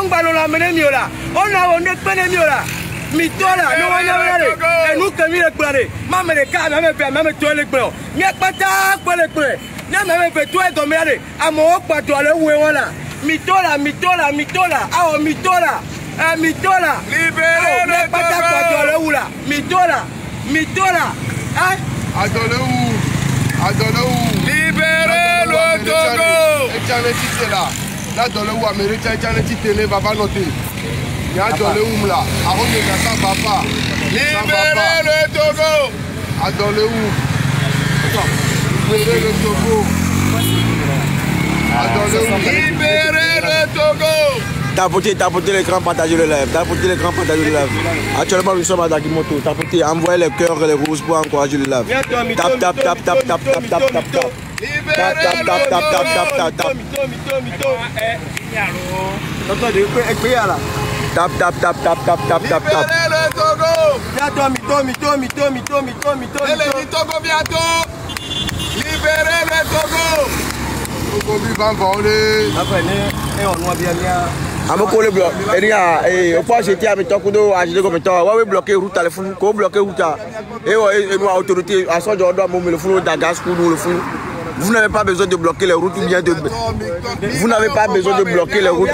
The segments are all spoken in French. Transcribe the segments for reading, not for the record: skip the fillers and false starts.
on va la mener mieux là. On a pas mieux là. Mitola, nous on a et nous comme il est pleuré. Maman les cas, même toi les pleurs. Il n'y a pas tard pour les pleurs. Même fait toi comme aller. À mon pas toi le où est là. Mitola, mitola, mitola. Ah oh mitola. Ah mitola. Libérez le pas tard pour toi le où là. Mitola, mitola. Hein? Adole où? Adole où? Libérez le Togo. Et tiens les titres là. Là dans le où américain, tiens les titres télé va pas noter. Il y a dans le où là. Avant de faire ça va pas. Libérez le Togo. Adole où? Libérez le Togo. Adole où? Libérez le Togo. Tapotez l'écran, partagez le live. Tapotez l'écran, partagez le live. Actuellement, nous sommes à Dakimoto. Tapotez, envoyez les cœurs et les rouges pour encourager le live. Tap, tap, tap, tap, tap, tap, tap, tap, tap. Tap, tap, tap, tap, tap, tap, tap, tap. Tap, tap, tap, tap, tap, tap, tap, tap. Libérez le Togo. Le Togo bientôt. Libérez le Togo. Togo va voler. Amoko le bloc. Et on peut acheter avec ton coup d'eau, acheter comme toi. Ouais, bloquer route, téléphone, quoi bloquer route. Et nous autorité, à son doit me le fou d'Agas pour nous le fou. Vous n'avez pas besoin de bloquer les routes ou bien de. Vous n'avez pas besoin de bloquer les routes.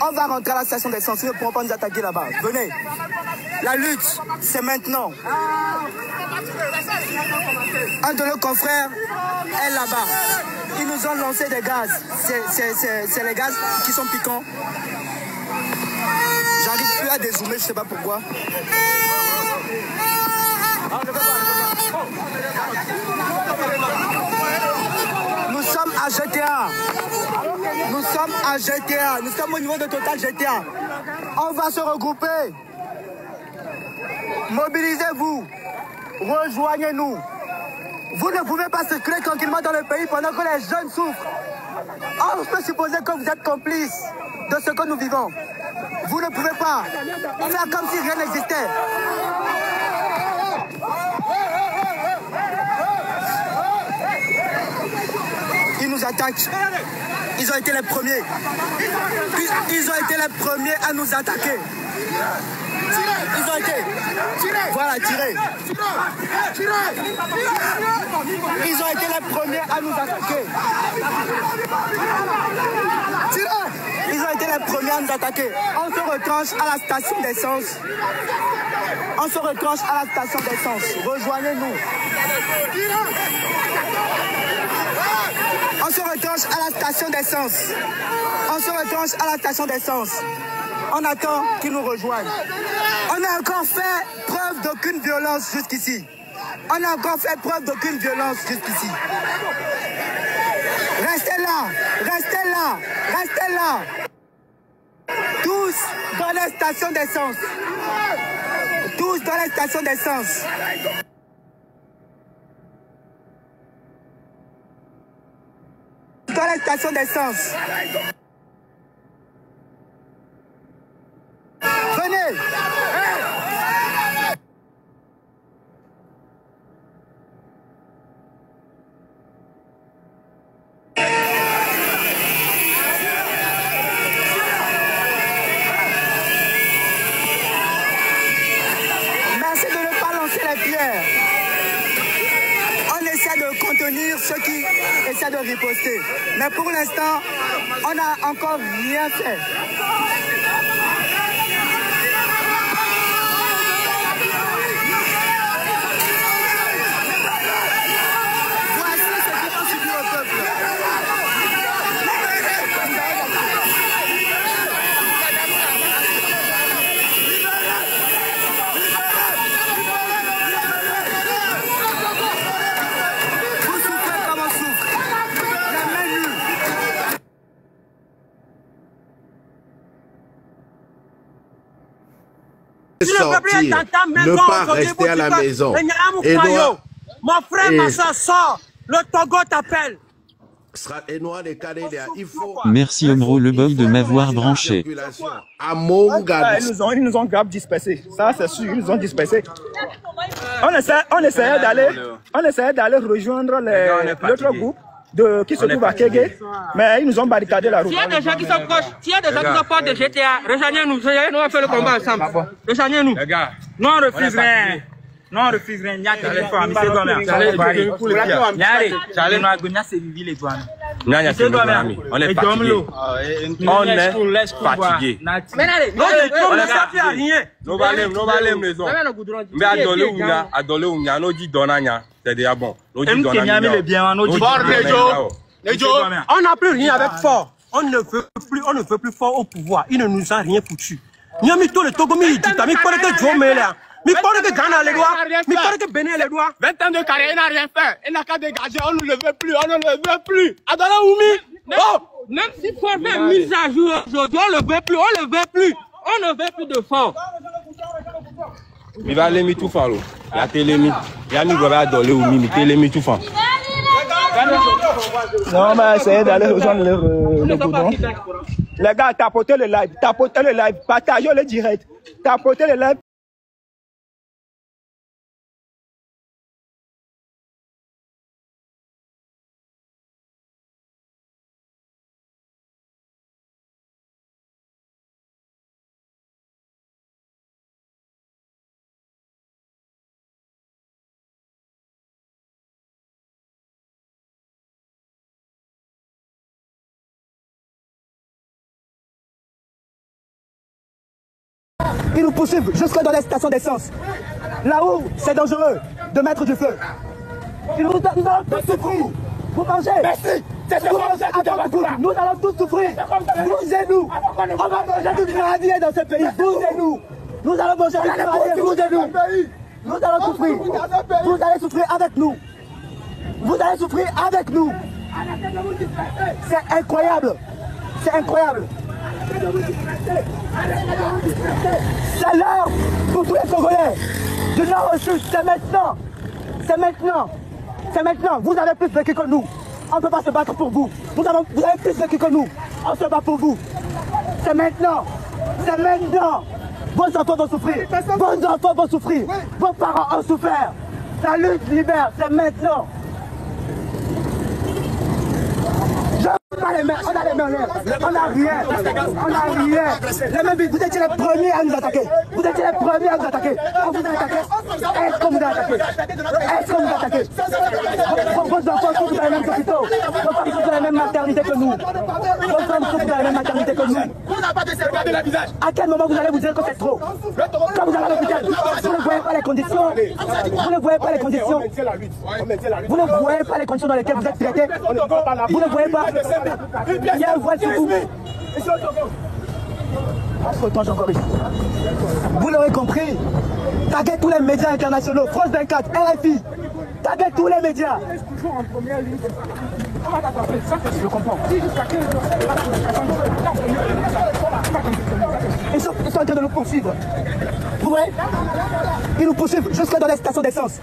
On va rentrer à la station d'essence, ils ne pourront pas nous attaquer là-bas. Venez. La lutte, c'est maintenant. Un de nos confrères est là-bas. Ils nous ont lancé des gaz. C'est les gaz qui sont piquants. J'arrive plus à dézoomer, je ne sais pas pourquoi. Nous sommes à GTA. Nous sommes à GTA. Nous sommes au niveau de Total GTA. On va se regrouper. Mobilisez-vous. Rejoignez-nous. Vous ne pouvez pas circuler tranquillement dans le pays pendant que les jeunes souffrent. On peut supposer que vous êtes complices de ce que nous vivons. Vous ne pouvez pas faire comme si rien n'existait. Ils nous attaquent. Ils ont été les premiers. Ils ont été les premiers à nous attaquer. Ils ont été. Voilà, tirez. Ils ont été les premiers à nous attaquer. Ils ont été les premiers à nous attaquer. On se retranche à la station d'essence. On se retranche à la station d'essence. Rejoignez-nous. On se retranche à la station d'essence. On se retranche à la station d'essence. On attend qu'ils nous rejoignent. On a encore fait preuve d'aucune violence jusqu'ici. On a encore fait preuve d'aucune violence jusqu'ici. Restez là, restez là, restez là. Tous dans les stations d'essence. Tous dans les stations d'essence. Dans les stations d'essence. Venez. Merci de ne pas lancer les pierres. On essaie de contenir ceux qui essaient de riposter. Mais pour l'instant, on n'a encore rien fait. Sortir, ne pas rester à la maison. Mon frère, ma soeur, sort. Le Togo t'appelle. Merci Omro le bug de m'avoir branché. Ils nous ont grave dispersés. Ça c'est sûr, ils nous ont dispersés. On essayait d'aller rejoindre l'autre groupe. qui se trouve à Kégué, mais ils nous ont barricadé la route. S'il y a des gens qui sont proches, s'il y a des gens qui sont proches de GTA, rejoignez-nous, on va faire le combat ensemble. Rejoignez-nous. Les gars, non, on refuse rien. Non, on refuse rien. Il y a des gens qui sont on est fatigué. On est fatigué. On n'a plus rien avec fort. On ne veut plus fort au pouvoir. Il ne nous a rien foutu. Nous avons mis tout le Togo, mi parle que Joe Mela, mi parle que Ghana les doigts, mi parle que Bénin les doigts. 20 ans de carrière, il n'a rien fait. Il n'a qu'à dégager, on ne le veut plus, on ne le veut plus. Adala Oumi. Oh, même s'il faut faire mise à jour aujourd'hui, on ne le veut plus, on ne le veut plus. On ne veut plus de fort. Il va aller tout faire. Il y a télémi. Il y a mis Adolé Oumi, mi télémi tout faire. Non, on va essayer d'aller rejoindre le goudron. Les gars, tapotez le live, partagez le direct, tapotez le live. Ils nous poursuivent jusque dans les stations d'essence. Là où c'est dangereux de mettre du feu. Nous allons tous souffrir. Vous mangez. Merci. Nous allons tous souffrir. Vous et nous. On va manger du grenadier dans ce pays. Vous et nous. Nous allons manger du grenadier. Vous et nous. Nous allons souffrir. Vous allez souffrir avec nous. Vous allez souffrir avec nous. C'est incroyable. C'est incroyable. C'est l'heure pour tous les Congolais. Du nord au sud, c'est maintenant. C'est maintenant. C'est maintenant. Vous avez plus vécu que nous. On ne peut pas se battre pour vous. Vous avez plus vécu que nous. On se bat pour vous. C'est maintenant. C'est maintenant. Vos enfants vont souffrir. Vos enfants vont souffrir. Vos parents ont souffert. La lutte libère. C'est maintenant. On a les mains en l'air. On n'a rien. On n'a rien. Les mêmes, vous étiez les premiers à nous attaquer. Vous étiez les premiers à nous attaquer. On vous a attaqué. Est-ce qu'on vous a attaqué? Est-ce qu'on vous a attaqué? Vos enfants sont dans les mêmes hôpitaux. Vos femmes sont dans la même maternité que nous. Vos femmes sont dans la même maternité que nous. On n'a pas de cerveau de la visage. À quel moment vous allez vous dire que c'est trop? Quand vous allez à l'hôpital, vous ne voyez pas les conditions. Vous ne voyez pas les conditions. Vous ne voyez pas les conditions dans lesquelles vous êtes traités. Vous ne voyez pas. Il y a un voile sur vous. Encore ici. Vous l'aurez compris. Taguez tous les médias internationaux. France 24, RFI. Taguez tous les médias. Je comprends. Ils sont en train de nous poursuivre. Vous voyez? Ils nous poursuivent jusque dans les stations d'essence.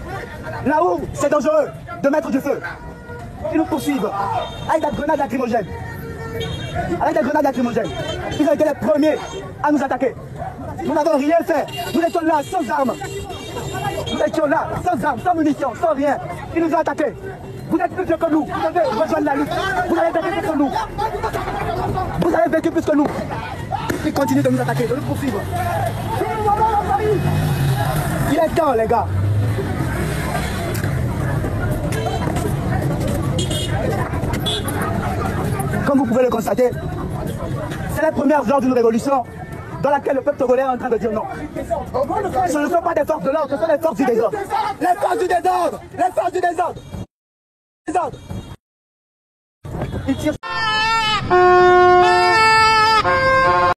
Là où c'est dangereux de mettre du feu. Ils nous poursuivent avec des grenades lacrymogènes. Avec des grenades lacrymogènes. Ils ont été les premiers à nous attaquer. Nous n'avons rien fait. Nous étions là sans armes. Nous étions là sans armes, sans munitions, sans rien. Ils nous ont attaqués. Vous êtes plus vieux que nous. Vous devez rejoindre la lutte. Vous avez vécu plus que nous. Vous avez vécu plus que nous. Ils continuent de nous attaquer, de nous poursuivre. Il est temps, les gars. Comme vous pouvez le constater, c'est les premières heures d'une révolution dans laquelle le peuple togolais est en train de dire non. Ce ne sont pas des forces de l'ordre, ce sont les forces du désordre. Les forces du désordre. Les forces du désordre. Ils tirent.